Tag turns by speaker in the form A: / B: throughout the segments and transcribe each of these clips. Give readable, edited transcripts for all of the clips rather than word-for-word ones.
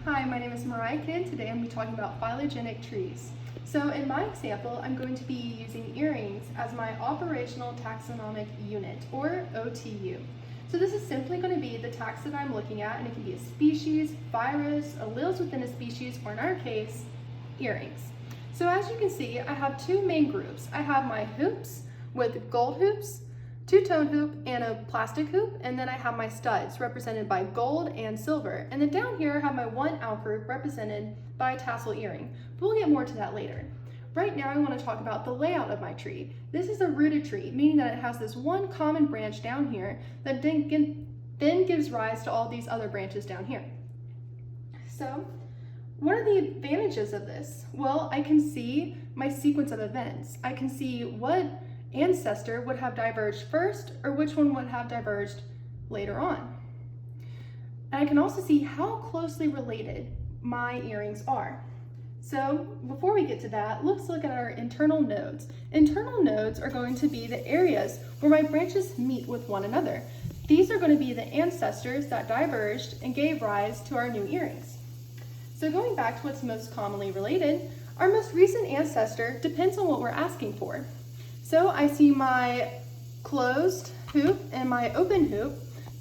A: Hi, my name is Mariah Kidd. Today I'm going to be talking about phylogenetic trees. So in my example, I'm going to be using earrings as my operational taxonomic unit, or OTU. So this is simply going to be the tax that I'm looking at, and it can be a species, virus, alleles within a species, or in our case, earrings. So as you can see, I have two main groups. I have my hoops with gold hoops, two-tone hoop, and a plastic hoop, and then I have my studs represented by gold and silver. And then down here I have my one out group represented by a tassel earring, but we'll get more to that later. Right now I want to talk about the layout of my tree. This is a rooted tree, meaning that it has this one common branch down here that then gives rise to all these other branches down here. So what are the advantages of this? Well, I can see my sequence of events. I can see what ancestor would have diverged first, or which one would have diverged later on. And I can also see how closely related my earrings are. So before we get to that, let's look at our internal nodes. Internal nodes are going to be the areas where my branches meet with one another. These are going to be the ancestors that diverged and gave rise to our new earrings. So going back to what's most commonly related, our most recent ancestor depends on what we're asking for. So I see my closed hoop and my open hoop.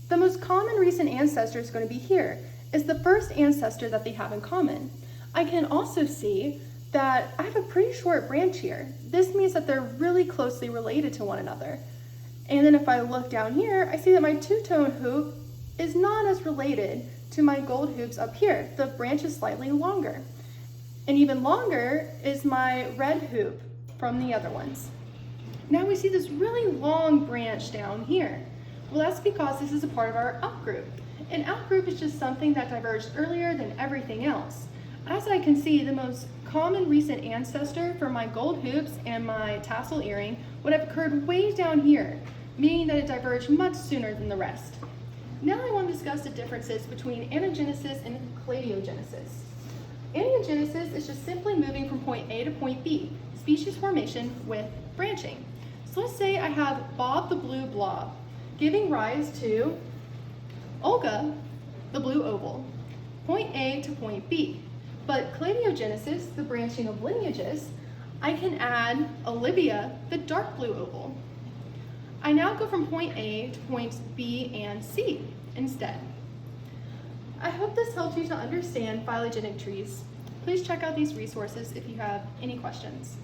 A: The most common recent ancestor is going to be here. It's the first ancestor that they have in common. I can also see that I have a pretty short branch here. This means that they're really closely related to one another. And then if I look down here, I see that my two-tone hoop is not as related to my gold hoops up here. The branch is slightly longer. And even longer is my red hoop from the other ones. Now we see this really long branch down here. Well, that's because this is a part of our outgroup. An outgroup is just something that diverged earlier than everything else. As I can see, the most common recent ancestor for my gold hoops and my tassel earring would have occurred way down here, meaning that it diverged much sooner than the rest. Now I want to discuss the differences between anagenesis and cladiogenesis. Anagenesis is just simply moving from point A to point B, species formation with branching. So let's say I have Bob the blue blob, giving rise to Olga the blue oval, point A to point B. But cladiogenesis, the branching of lineages, I can add Olivia the dark blue oval. I now go from point A to points B and C instead. I hope this helped you to understand phylogenetic trees. Please check out these resources if you have any questions.